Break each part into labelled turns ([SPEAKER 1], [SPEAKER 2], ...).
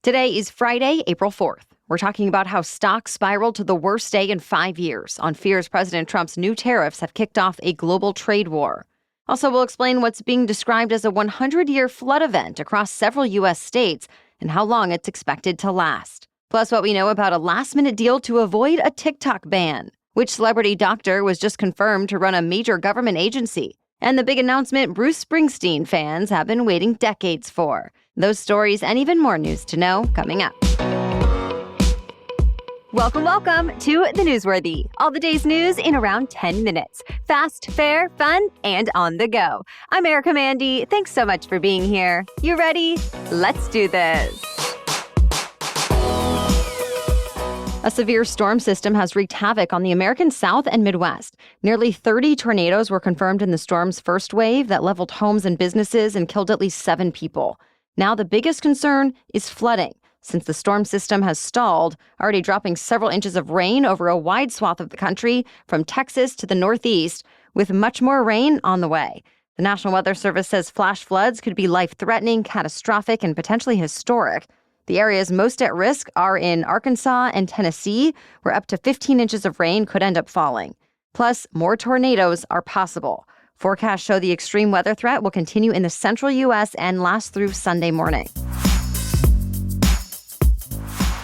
[SPEAKER 1] Today is Friday, April 4th. We're talking about how stocks spiraled to the worst day in 5 years on fears President Trump's new tariffs have kicked off a global trade war. Also, we'll explain what's being described as a 100-year flood event across several U.S. states and how long it's expected to last. Plus, what we know about a last-minute deal to avoid a TikTok ban, which celebrity doctor was just confirmed to run a major government agency, and the big announcement Bruce Springsteen fans have been waiting decades for. Those stories and even more news to know coming up. Welcome to The Newsworthy. All the day's news in around 10 minutes. Fast, fair, fun, and on the go. I'm Erica Mandy. Thanks so much for being here. You ready? Let's do this. A severe storm system has wreaked havoc on the American South and Midwest. Nearly 30 tornadoes were confirmed in the storm's first wave that leveled homes and businesses and killed at least 7 people. Now the biggest concern is flooding, since the storm system has stalled, already dropping several inches of rain over a wide swath of the country, from Texas to the Northeast, with much more rain on the way. The National Weather Service says flash floods could be life-threatening, catastrophic, and potentially historic. The areas most at risk are in Arkansas and Tennessee, where up to 15 inches of rain could end up falling. Plus, more tornadoes are possible. Forecasts show the extreme weather threat will continue in the central U.S. and last through Sunday morning.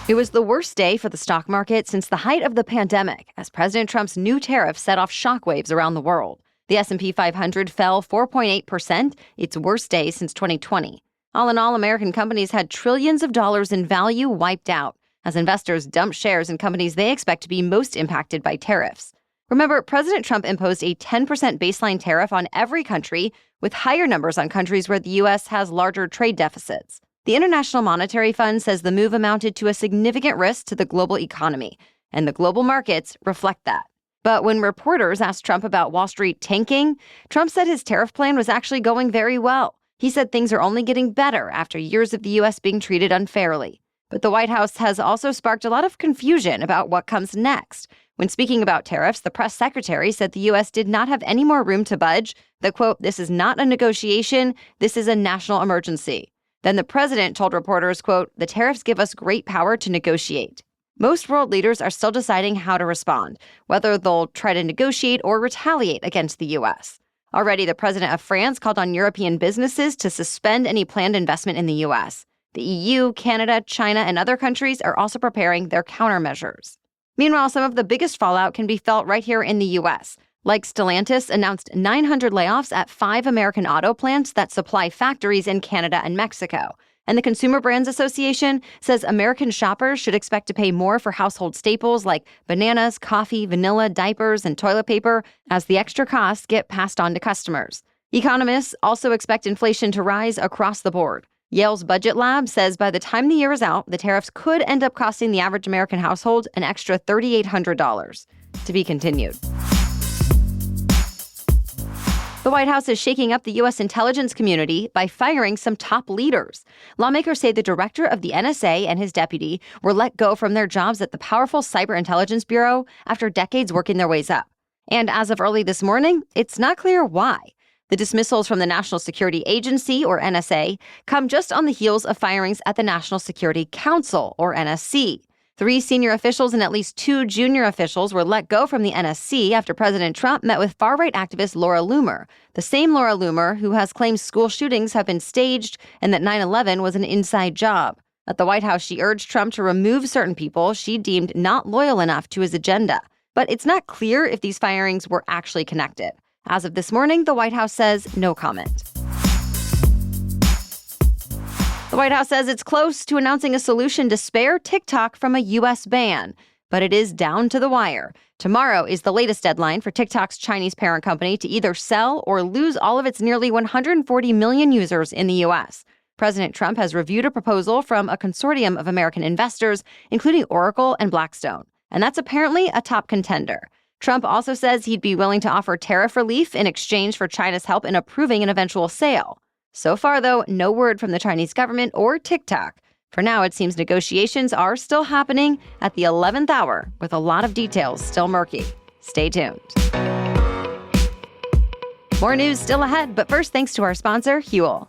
[SPEAKER 1] It was the worst day for the stock market since the height of the pandemic, as President Trump's new tariffs set off shockwaves around the world. The S&P 500 fell 4.8%, its worst day since 2020. All in all, American companies had trillions of dollars in value wiped out, as investors dumped shares in companies they expect to be most impacted by tariffs. Remember, President Trump imposed a 10% baseline tariff on every country, with higher numbers on countries where the U.S. has larger trade deficits. The International Monetary Fund says the move amounted to a significant risk to the global economy, and the global markets reflect that. But when reporters asked Trump about Wall Street tanking, Trump said his tariff plan was actually going very well. He said things are only getting better after years of the U.S. being treated unfairly. But the White House has also sparked a lot of confusion about what comes next. When speaking about tariffs, the press secretary said the U.S. did not have any more room to budge, that, quote, "This is not a negotiation, this is a national emergency." Then the president told reporters, quote, "The tariffs give us great power to negotiate." Most world leaders are still deciding how to respond, whether they'll try to negotiate or retaliate against the U.S. Already, the president of France called on European businesses to suspend any planned investment in the U.S. The EU, Canada, China, and other countries are also preparing their countermeasures. Meanwhile, some of the biggest fallout can be felt right here in the U.S. Like Stellantis announced 900 layoffs at 5 American auto plants that supply factories in Canada and Mexico. And the Consumer Brands Association says American shoppers should expect to pay more for household staples like bananas, coffee, vanilla, diapers, and toilet paper as the extra costs get passed on to customers. Economists also expect inflation to rise across the board. Yale's Budget Lab says by the time the year is out, the tariffs could end up costing the average American household an extra $3,800. To be continued. The White House is shaking up the U.S. intelligence community by firing some top leaders. Lawmakers say the director of the NSA and his deputy were let go from their jobs at the powerful Cyber Intelligence Bureau after decades working their ways up. And as of early this morning, it's not clear why. The dismissals from the National Security Agency, or NSA, come just on the heels of firings at the National Security Council, or NSC. 3 senior officials and at least 2 junior officials were let go from the NSC after President Trump met with far-right activist Laura Loomer, the same Laura Loomer who has claimed school shootings have been staged and that 9/11 was an inside job. At the White House, she urged Trump to remove certain people she deemed not loyal enough to his agenda. But it's not clear if these firings were actually connected. As of this morning, the White House says no comment. The White House says it's close to announcing a solution to spare TikTok from a U.S. ban, but it is down to the wire. Tomorrow is the latest deadline for TikTok's Chinese parent company to either sell or lose all of its nearly 140 million users in the U.S. President Trump has reviewed a proposal from a consortium of American investors, including Oracle and Blackstone, and that's apparently a top contender. Trump also says he'd be willing to offer tariff relief in exchange for China's help in approving an eventual sale. So far, though, no word from the Chinese government or TikTok. For now, it seems negotiations are still happening at the 11th hour, with a lot of details still murky. Stay tuned. More news still ahead, but first, thanks to our sponsor, Huel.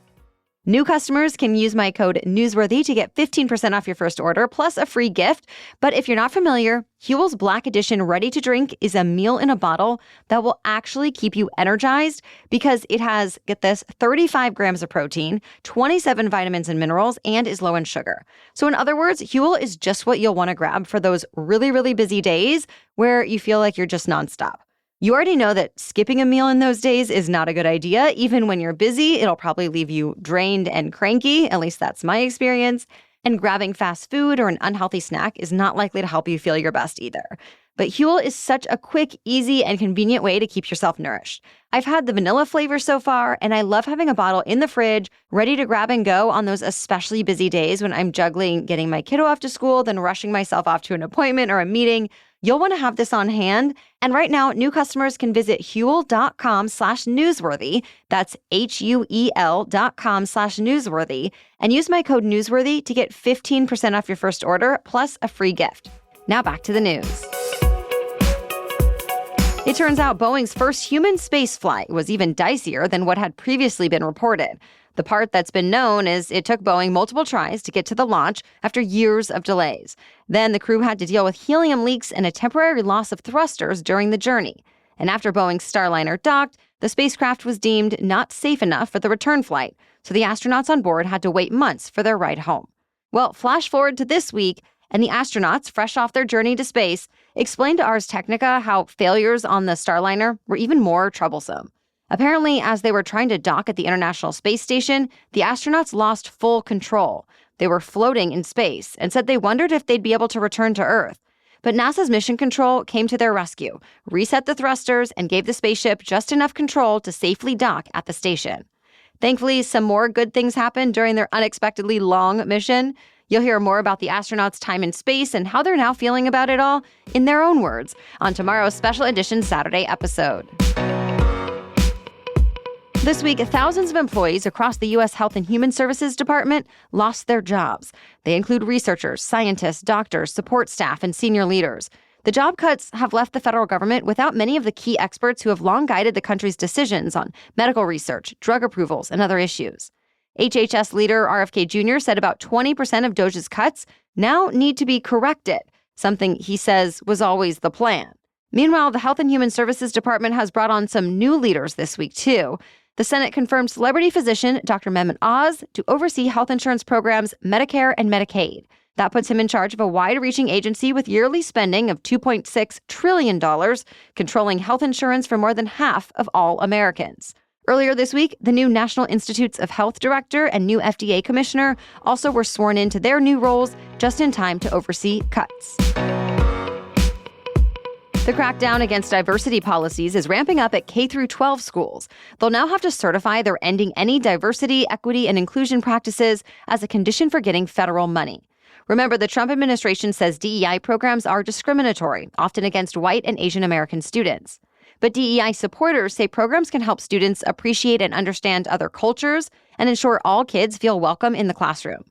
[SPEAKER 1] New customers can use my code Newsworthy to get 15% off your first order, plus a free gift. But if you're not familiar, Huel's Black Edition Ready to Drink is a meal in a bottle that will actually keep you energized because it has, get this, 35 grams of protein, 27 vitamins and minerals, and is low in sugar. So in other words, Huel is just what you'll want to grab for those really, really busy days where you feel like you're just nonstop. You already know that skipping a meal in those days is not a good idea. Even when you're busy, it'll probably leave you drained and cranky. At least that's my experience. And grabbing fast food or an unhealthy snack is not likely to help you feel your best either. But Huel is such a quick, easy, and convenient way to keep yourself nourished. I've had the vanilla flavor so far, and I love having a bottle in the fridge, ready to grab and go on those especially busy days when I'm juggling getting my kiddo off to school, then rushing myself off to an appointment or a meeting. You'll want to have this on hand. And right now, new customers can visit Huel.com/newsworthy. That's HUEL.com/newsworthy and use my code Newsworthy to get 15% off your first order plus a free gift. Now back to the news. It turns out Boeing's first human space flight was even dicier than what had previously been reported. The part that's been known is it took Boeing multiple tries to get to the launch after years of delays. Then the crew had to deal with helium leaks and a temporary loss of thrusters during the journey. And after Boeing's Starliner docked, the spacecraft was deemed not safe enough for the return flight, so the astronauts on board had to wait months for their ride home. Well, flash forward to this week, and the astronauts, fresh off their journey to space, explained to Ars Technica how failures on the Starliner were even more troublesome. Apparently, as they were trying to dock at the International Space Station, the astronauts lost full control. They were floating in space and said they wondered if they'd be able to return to Earth. But NASA's Mission Control came to their rescue, reset the thrusters, and gave the spaceship just enough control to safely dock at the station. Thankfully, some more good things happened during their unexpectedly long mission. You'll hear more about the astronauts' time in space and how they're now feeling about it all in their own words on tomorrow's special edition Saturday episode. This week, thousands of employees across the U.S. Health and Human Services Department lost their jobs. They include researchers, scientists, doctors, support staff, and senior leaders. The job cuts have left the federal government without many of the key experts who have long guided the country's decisions on medical research, drug approvals, and other issues. HHS leader RFK Jr. said about 20% of DOJ's cuts now need to be corrected, something he says was always the plan. Meanwhile, the Health and Human Services Department has brought on some new leaders this week, too. The Senate confirmed celebrity physician Dr. Mehmet Oz to oversee health insurance programs Medicare and Medicaid. That puts him in charge of a wide-reaching agency with yearly spending of $2.6 trillion, controlling health insurance for more than half of all Americans. Earlier this week, the new National Institutes of Health director and new FDA commissioner also were sworn into their new roles just in time to oversee cuts. The crackdown against diversity policies is ramping up at K-12 schools. They'll now have to certify they're ending any diversity, equity, and inclusion practices as a condition for getting federal money. Remember, the Trump administration says DEI programs are discriminatory, often against white and Asian American students. But DEI supporters say programs can help students appreciate and understand other cultures and ensure all kids feel welcome in the classroom.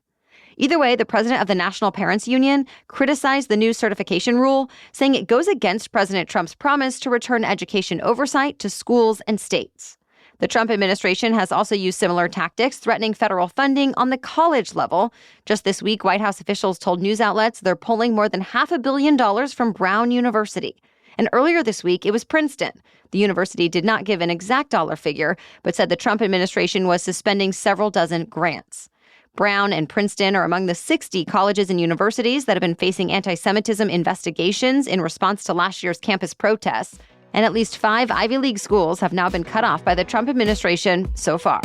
[SPEAKER 1] Either way, the president of the National Parents Union criticized the new certification rule, saying it goes against President Trump's promise to return education oversight to schools and states. The Trump administration has also used similar tactics, threatening federal funding on the college level. Just this week, White House officials told news outlets they're pulling more than $500 million from Brown University. And earlier this week, it was Princeton. The university did not give an exact dollar figure, but said the Trump administration was suspending several dozen grants. Brown and Princeton are among the 60 colleges and universities that have been facing anti-Semitism investigations in response to last year's campus protests, and at least 5 Ivy League schools have now been cut off by the Trump administration so far.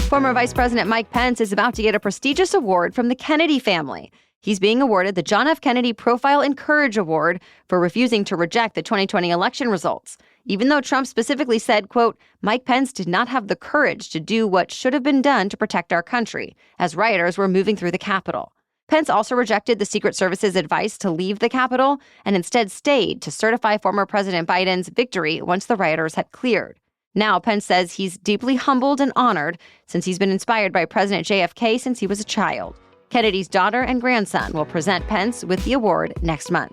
[SPEAKER 1] Former Vice President Mike Pence is about to get a prestigious award from the Kennedy family. He's being awarded the John F. Kennedy Profile and Courage Award for refusing to reject the 2020 election results, even though Trump specifically said, quote, Mike Pence did not have the courage to do what should have been done to protect our country, as rioters were moving through the Capitol. Pence also rejected the Secret Service's advice to leave the Capitol and instead stayed to certify former President Biden's victory once the rioters had cleared. Now, Pence says he's deeply humbled and honored since he's been inspired by President JFK since he was a child. Kennedy's daughter and grandson will present Pence with the award next month.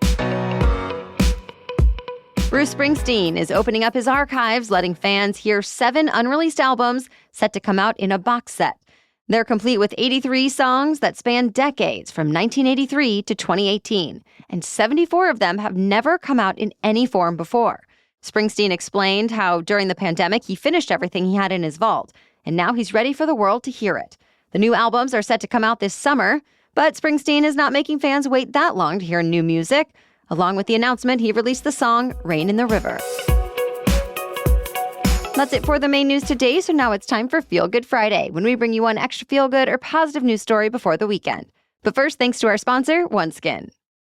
[SPEAKER 1] Bruce Springsteen is opening up his archives, letting fans hear 7 unreleased albums set to come out in a box set. They're complete with 83 songs that span decades from 1983 to 2018, and 74 of them have never come out in any form before. Springsteen explained how during the pandemic he finished everything he had in his vault, and now he's ready for the world to hear it. The new albums are set to come out this summer, but Springsteen is not making fans wait that long to hear new music. Along with the announcement, he released the song Rain in the River. That's it for the main news today, so now it's time for Feel Good Friday, when we bring you one extra feel-good or positive news story before the weekend. But first, thanks to our sponsor, OneSkin.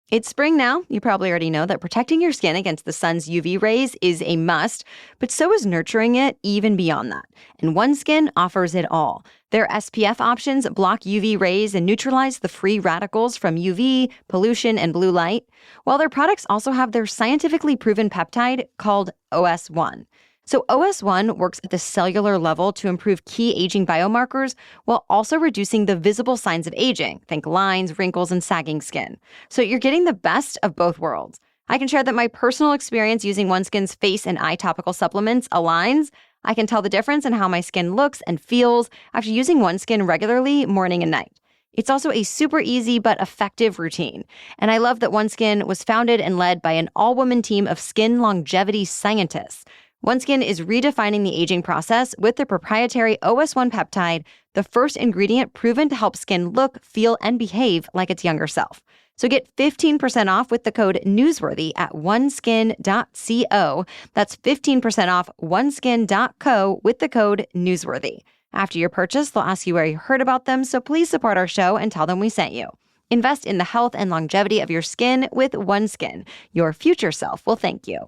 [SPEAKER 1] It's spring now. You probably already know that protecting your skin against the sun's UV rays is a must, but so is nurturing it even beyond that. And OneSkin offers it all. Their SPF options block UV rays and neutralize the free radicals from UV, pollution, and blue light, while their products also have their scientifically proven peptide called OS1. So OS1 works at the cellular level to improve key aging biomarkers while also reducing the visible signs of aging, think lines, wrinkles, and sagging skin. So you're getting the best of both worlds. I can share that my personal experience using OneSkin's face and eye topical supplements aligns. I can tell the difference in how my skin looks and feels after using OneSkin regularly morning and night. It's also a super easy but effective routine. And I love that OneSkin was founded and led by an all-woman team of skin longevity scientists. OneSkin is redefining the aging process with their proprietary OS1 peptide, the first ingredient proven to help skin look, feel, and behave like its younger self. So get 15% off with the code newsworthy at oneskin.co. That's 15% off oneskin.co with the code newsworthy. After your purchase, they'll ask you where you heard about them, so please support our show and tell them we sent you. Invest in the health and longevity of your skin with OneSkin. Your future self will thank you.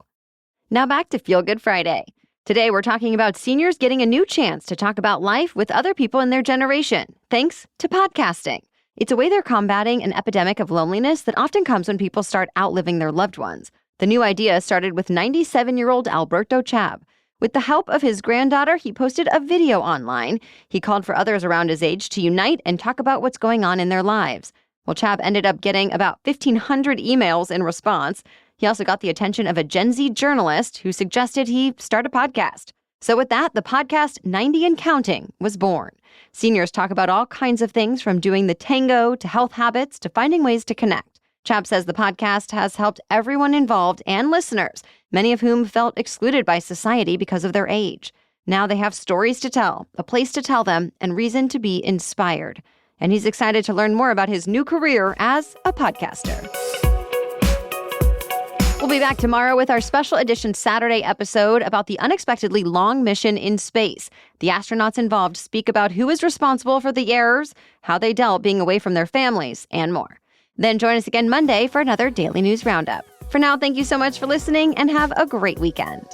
[SPEAKER 1] Now back to Feel Good Friday. Today we're talking about seniors getting a new chance to talk about life with other people in their generation, thanks to podcasting. It's a way they're combating an epidemic of loneliness that often comes when people start outliving their loved ones. The new idea started with 97-year-old Alberto Chab. With the help of his granddaughter, he posted a video online. He called for others around his age to unite and talk about what's going on in their lives. Well, Chab ended up getting about 1,500 emails in response. He also got the attention of a Gen Z journalist who suggested he start a podcast. So with that, the podcast 90 and Counting was born. Seniors talk about all kinds of things from doing the tango to health habits to finding ways to connect. Chab says the podcast has helped everyone involved and listeners, many of whom felt excluded by society because of their age. Now they have stories to tell, a place to tell them, and reason to be inspired. And he's excited to learn more about his new career as a podcaster. We'll be back tomorrow with our special edition Saturday episode about the unexpectedly long mission in space. The astronauts involved speak about who is responsible for the errors, how they dealt being away from their families, and more. Then join us again Monday for another Daily News Roundup. For now, thank you so much for listening and have a great weekend.